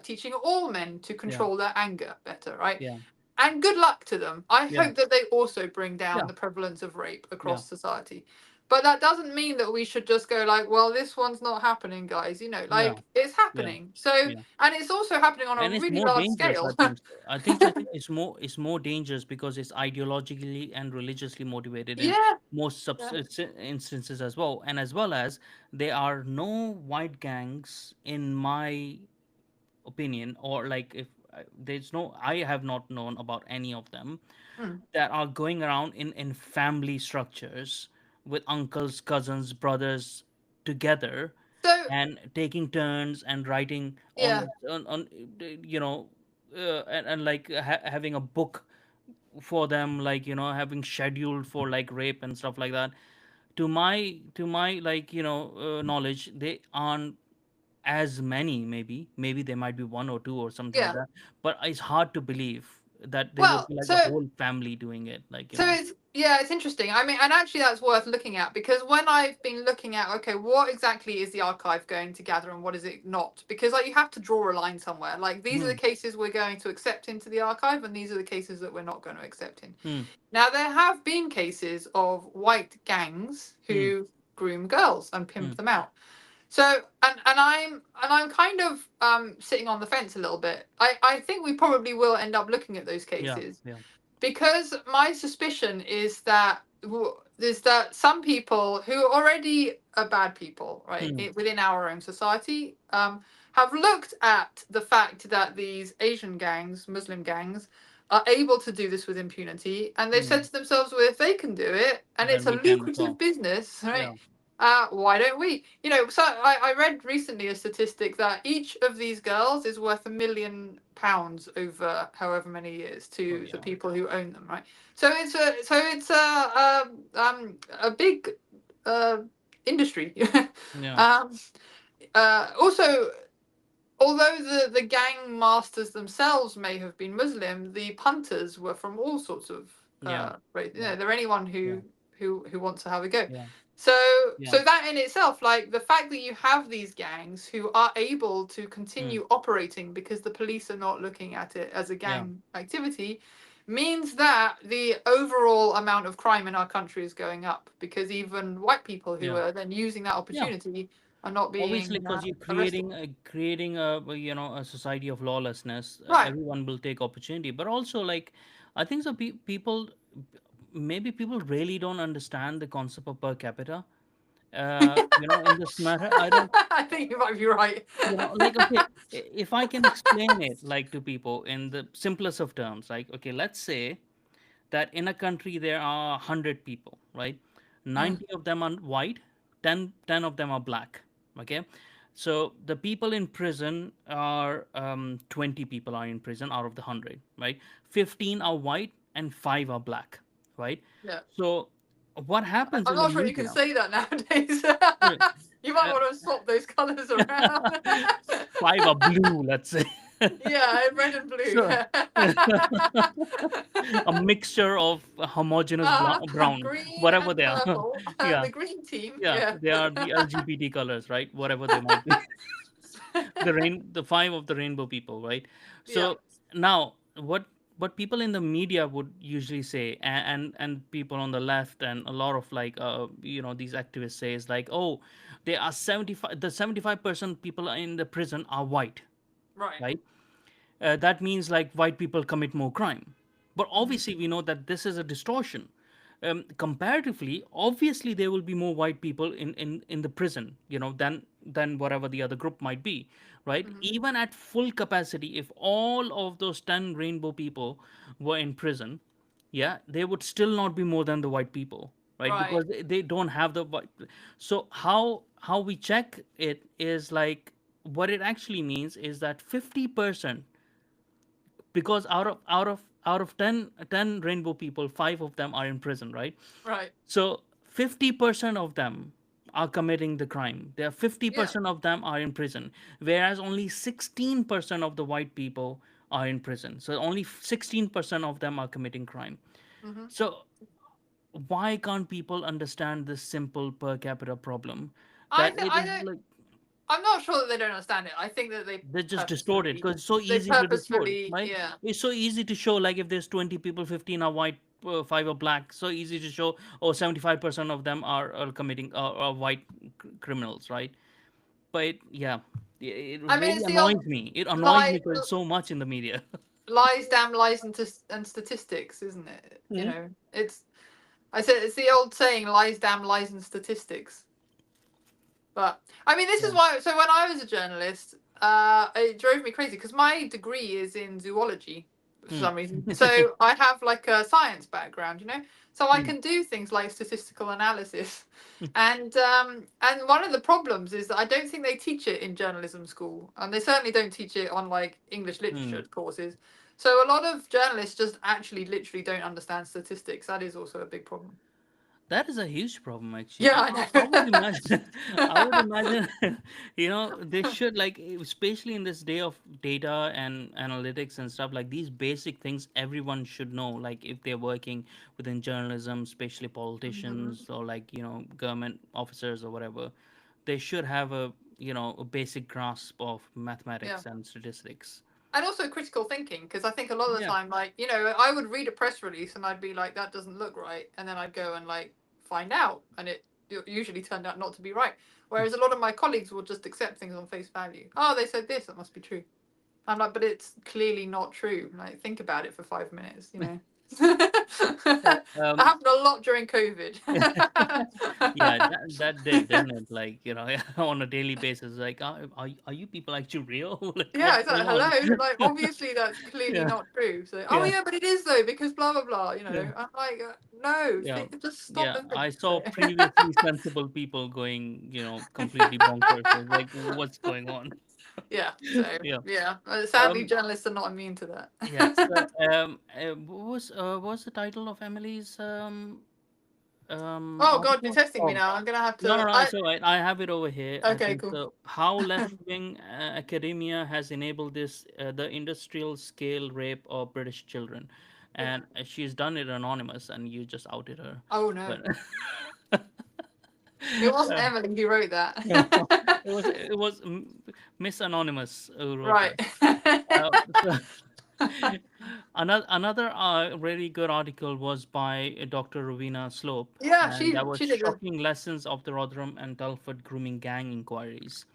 teaching all men to Yeah. control their anger better, right? Yeah. And good luck to them. I Yeah. hope that they also bring down Yeah. the prevalence of rape Yeah. across society. But that doesn't mean that we should just go like, well, this one's not happening, guys. Yeah, Like it's yeah. happening. So, and it's also happening on a And it's really more large dangerous, I scale. think. I think it's more dangerous because it's ideologically and religiously motivated in Yeah, most yeah. instances as well. And as well as there are no white gangs, in my opinion, or like if there's no, I have not known about any of them Mm. that are going around in family structures with uncles, cousins, brothers together, So, and taking turns and writing yeah, on you know and like having a book for them, like having scheduled for like rape and stuff like that. To my like knowledge, they aren't as many. Maybe there might be one or two or something like yeah. that, but it's hard to believe that there would Well, be like a so whole family doing it, like it's yeah, it's interesting. I mean, and actually that's worth looking at because when I've been looking at okay, what exactly is the archive going to gather and what is it not? Because like you have to draw a line somewhere. Like these are the hmm, cases we're going to accept into the archive and these are the cases that we're not going to accept in. hmm, Now there have been cases of white gangs hmm, who groom girls and pimp hmm, them out. So and I'm kind of sitting on the fence a little bit. I think we probably will end up looking at those yeah, cases yeah, because my suspicion is that some people who already are bad people, right, hmm, within our own society, have looked at the fact that these Asian gangs, Muslim gangs, are able to do this with impunity, and they've said hmm. to themselves, well, if they can do it, and Then it's a we can as lucrative well. business, Yeah, right? Why don't we? So I read recently a statistic that each of these girls is worth £1 million over however many years oh to the yeah, people who own them, right? So it's a big uh, industry. yeah, um, Also, although the gang masters themselves may have been Muslim, the punters were from all sorts of yeah, race. yeah, They're anyone yeah, who wants to have a go. yeah, So yeah, so that in itself, like the fact that you have these gangs who are able to mm, continue operating because the police are not looking at it as a yeah, gang activity, means that the overall amount of crime in our country is going up because even white people who yeah, are then using that yeah. opportunity are not Obviously, being because you're arrested. creating a society of lawlessness, Right. everyone will take opportunity. But also, like, I think so. People, maybe people really don't understand the concept of per capita. In this matter, I don't. I think you might be right. Like, okay, if I can explain it like to people in the simplest of terms, like, okay, let's say that in a country there are 100 people, right? Mm, 90 of them are white, 10 of them are black, okay? So the people in prison are 20 people are in prison out of the 100, right? 15 are white and 5 are black, right? yeah. So what happens I'm in the not sure you can media? say that nowadays. Right, You might uh, want to swap those colours around. 5 are blue, let's say. Yeah, red and blue. So a mixture of homogeneous uh, brown, Green whatever and they are. purple. Yeah, The green team. yeah, Yeah. they are the LGBT colors, right? Whatever they might be. The 5 of the rainbow people, right? Yeah. So now, what people in the media would usually say, and people on the left and a lot of like these activists say is like, oh, they are 75, the 75% people in the prison are white, Right. right? That means like white people commit more crime. But Hmm. obviously, we know that this is a distortion. Comparatively, obviously, there will be more white people in the prison, than whatever the other group might be, right? Hmm. Even at full capacity, if all of those 10 rainbow people were in prison, yeah, they would still not be more than the white people, right? Right. Because they don't have the white. So how we check it is like, what it actually means is that 50%, because out of 10 rainbow people, 5 of them are in prison, right? Right. So 50% of them are committing the crime. There are Yeah. 50% of them are in prison, whereas only 16% of the white people are in prison. So only 16% of them are committing crime. Hmm. So why can't people understand this simple per capita problem, I that th- it I is don't. like I'm not sure that they don't understand it. I think that they just distort it because it's so they easy to distort it, purposefully, right? yeah. It's so easy to show, like, if there's 20 people, 15 are white, five are black, so easy to show. Oh, 75% of them are committing are white criminals, right? But yeah, it I mean, really it's the old annoys me. It annoys me lie, because it's so much in the media. lies, damn lies, and statistics, isn't it? You Hmm? know, it's. I said it's the old saying, lies, damn lies, and statistics. But I mean, this is Yeah. why. So when I was a journalist, it drove me crazy because my degree is in zoology for Hmm. some reason. So I have like a science background, you know. So I Hmm. can do things like statistical analysis, and one of the problems is that I don't think they teach it in journalism school, and they certainly don't teach it on like English Hmm. literature courses. So a lot of journalists just actually literally don't understand statistics. That is also a big problem. That is a huge problem, actually. Yeah, I would I imagine, I would know. imagine, they should like, especially in this day of data and analytics and stuff like these basic things, everyone should know. Like if they're working within journalism, especially Mhm. politicians or like government officers or whatever, they should have a basic grasp of Yeah. mathematics and statistics. And also critical thinking, because I think a lot of the Yeah. time, like, you know, I would read a press release and I'd be like, that doesn't look right. And then I'd go and like find out. And it usually turned out not to be right. Whereas a lot of my colleagues will just accept things on face value. Oh, they said this, that must be true. I'm like, but it's clearly not true. Like, think about it for 5 minutes, you know. So, That happened a lot during COVID. yeah, that did, didn't it? Like, on a daily basis, like, are you people actually real? Like, Yeah, what's it's like, going on? hello. Like, obviously, that's clearly Yeah, not true. So, oh yeah, yeah, but it is though because blah blah blah. You yeah, know, I'm like, no, yeah, just stop yeah. and think. I So, saw previously sensible people going, completely bonkers. It's like, what's going on? yeah. So Yeah. yeah, sadly, Um. journalists are not immune to Yeah. So, that. what was the title of Emily's Oh God, you're article? testing me Oh, now. I'm gonna have no, no, to. no, I it's all right. I have it over here. I okay, think cool. so. How left-wing academia has enabled the industrial scale rape of British children, and she's done it anonymous, and you just outed her. Oh no, But it wasn't uh, Emily who wrote no, that. it was Miss Anonymous who wrote Right. that. Uh, so another really good article was by Dr. Rowena Slope, Yeah, and that was she did a shocking lessons of the Rotherham and Telford grooming gang inquiries.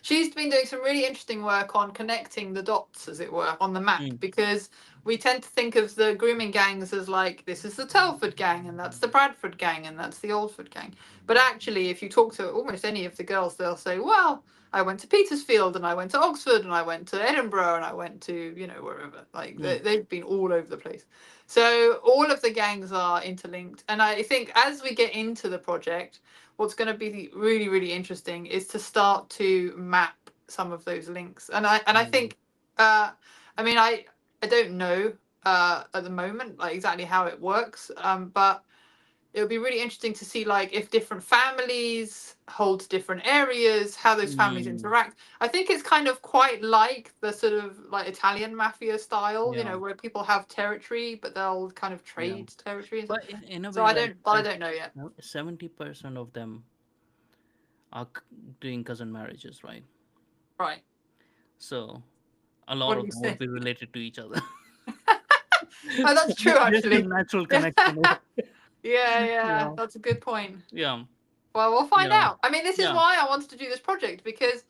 She's been doing some really interesting work on connecting the dots, as it were, on the map, Mm, because we tend to think of the grooming gangs as like this is the Telford gang and that's the Bradford gang and that's the Oldford gang. But actually, if you talk to almost any of the girls, they'll say, "Well, I went to Petersfield and I went to Oxford and I went to Edinburgh and I went to wherever." Like mm, they've been all over the place. So all of the gangs are interlinked, and I think as we get into the project, what's going to be really really interesting is to start to map some of those links, and I mm, think I mean I don't know at the moment like exactly how it works, but it would be really interesting to see like if different families hold different areas, how those families mm, interact. I think it's kind of quite like the sort of like Italian mafia style, yeah, where people have territory but they'll kind of yeah. trade territory and stuff. But in a So way, I like don't, but I don't know yet. 70% of them are doing cousin marriages, right? Right. So a lot What do of you them would say? be related to each other. Oh, that's true, There's a actually. natural Yeah, connection. yeah, Yeah, that's a good point. yeah, Well, we'll find yeah, out. I mean, this is yeah. why I wanted to do this project because,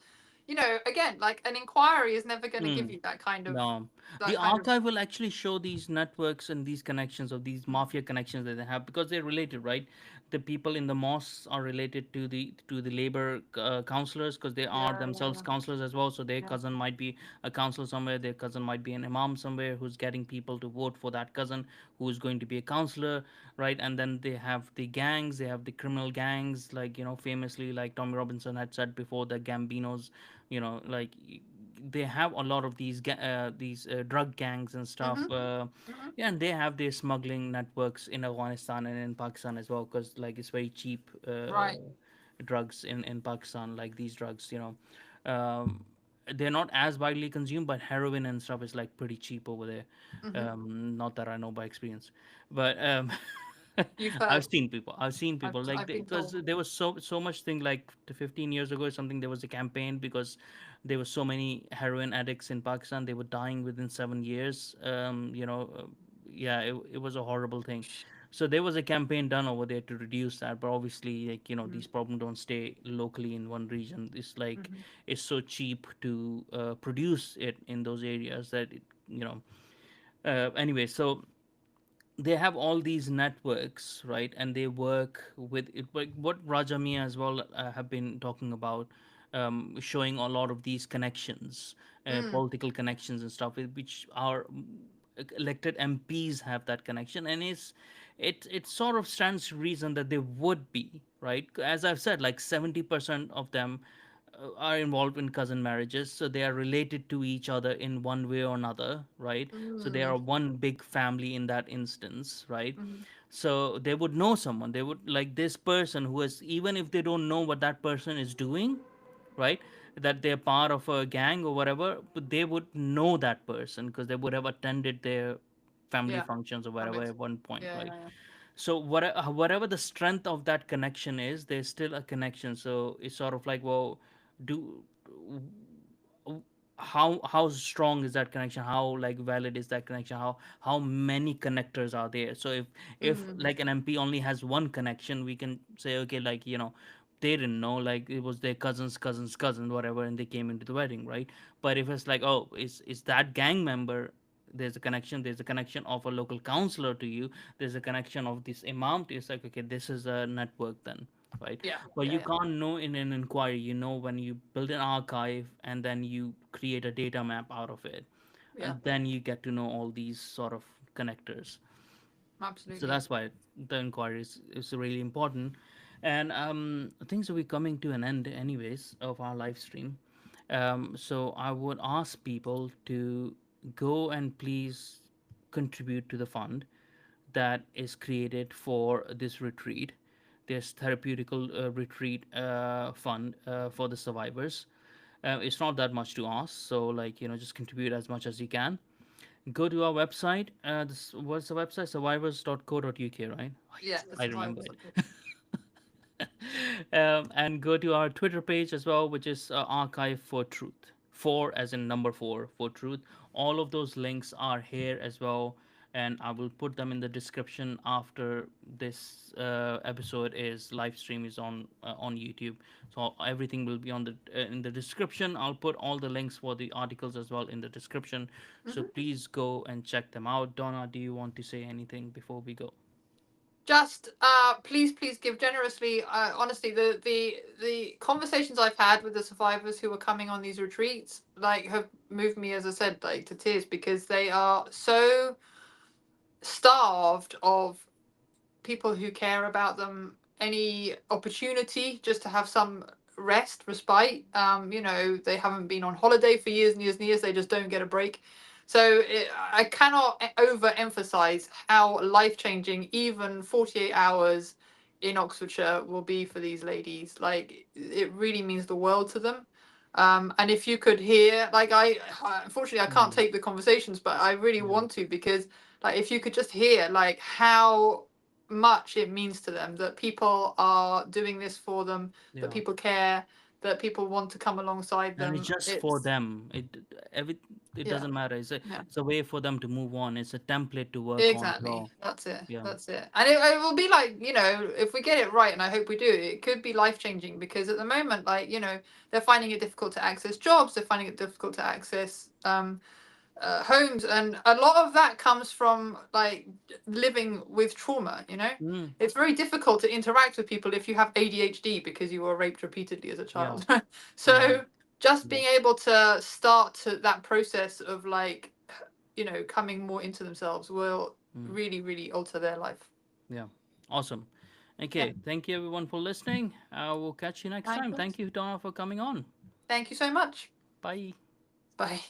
again, like an inquiry is never going to give Mm. you that kind of, No, the that kind of. archive will actually show these networks and these connections of these mafia connections that they have because they're related, right? The people in the mosques are related to the labor counselors because they are Yeah, themselves yeah, counselors as well. So their yeah. cousin might be a counselor somewhere. Their cousin might be an imam somewhere who's getting people to vote for that cousin who is going to be a counselor, right? And then they have the gangs. They have the criminal gangs, like famously, like Tommy Robinson had said before, the Gambinos. Like they have a lot of these drug gangs and Yeah. stuff. Hmm. Yeah, and they have their smuggling networks in Afghanistan and in Pakistan as well, because like it's very cheap Right. drugs in Pakistan, like these drugs. They're not as widely consumed, but heroin and stuff is like pretty cheap over there. Hmm. Not that I know by experience, but You've I've heard. seen people. I've seen people like I've been because told. there was so much thing like 15 years ago or something. There was a campaign because there were so many heroin addicts in Pakistan. They were dying within 7 years. yeah, it was a horrible thing. So there was a campaign done over there to reduce that, but obviously, like, Mm, these problems don't stay locally in one region. It's like mhm, it's so cheap to produce it in those areas that anyway. So they have all these networks, right? And they work with it, like what Rajami as well have been talking about, showing a lot of these connections, mm, political connections and stuff, which our elected MPs have that connection. And it sort of stands to reason that they would be, right? As I've said, like 70% of them are involved in cousin marriages, so they are related to each other in one way or another, right? So they mm, are one big family in that instance, right? mhm. So they would know someone. They would, like, this person who is, even if they don't know what that person is doing, right? That they're part of a gang or whatever, but they would know that person because they would have attended their family Yeah, functions or that whatever makes at one point, yeah, right? yeah, So whatever the strength of that connection is, there's still a connection. So it's sort of like, well, do how strong is that connection, how like valid is that connection, how many connectors are there. So yeah. if like an MP only has one connection, we can say, okay, like, they didn't know, like it was their cousin's cousin, whatever, and they came into the wedding, right? But if it's like, oh, is that gang member, there's a connection of a local counselor to you, there's a connection of this imam to you. It's like, okay, this is a network then, right? Yeah, But yeah, you yeah, can't know in an inquiry. When you build an archive and then you create a data map out of it, yeah, and then you get to know all these sort of connectors. So absolutely. that's why the inquiry is really important. And things will be coming to an end anyways of our live stream. So I would ask people to go and please contribute to the fund that is created for this retreat. This therapeutical retreat fund for the survivors. It's not that much to ask, so, like, just contribute as much as you can. Go to our website. What's the website? Survivors.co.uk, right? Oh, Yeah, yes, the I remember survivors. it. And go to our Twitter page as well, which is Archive for Truth. Four as in number four for truth. All of those links are here as well, and I will put them in the description after this episode is live stream is on YouTube. So everything will be on the in the description. I'll put all the links for the articles as well in the description. So Hmm. please go and check them out. Donna, do you want to say anything before we go? Just please give generously. Honestly, the conversations I've had with the survivors who are coming on these retreats, like, have moved me, as I said, like, to tears, because they are so starved of people who care about them, any opportunity just to have some rest, respite. They haven't been on holiday for years and years and years. They just don't get a break. So I cannot overemphasize how life changing even 48 hours in Oxfordshire will be for these ladies. Like, it really means the world to them. And if you could hear, like, unfortunately, I can't Mm, take the conversations, but I really yeah, want to, because, like, if you could just hear, like, how much it means to them that people are doing this for them, that yeah. people care, that people want to come alongside And it's them. just for It's them. It Yeah, doesn't matter. It's a yeah. it's a way for them to move on. It's a template to work on as Exactly. well. That's it. Yeah. That's it. And it will be like, if we get it right, and I hope we do, it could be life changing, because at the moment, like, they're finding it difficult to access jobs, they're finding it difficult to access homes, and a lot of that comes from, like, living with trauma. Mm, It's very difficult to interact with people if you have ADHD because you were raped repeatedly as a yeah. child. Yeah. So just Yeah. being able to start that process of, like, coming more into themselves will Mm, really, really alter their life. yeah. Awesome. Yeah. Okay. Thank you everyone for listening. We'll catch you next Thank time. you. Thank you, Donna, for coming on. Thank you so much. Bye. Bye.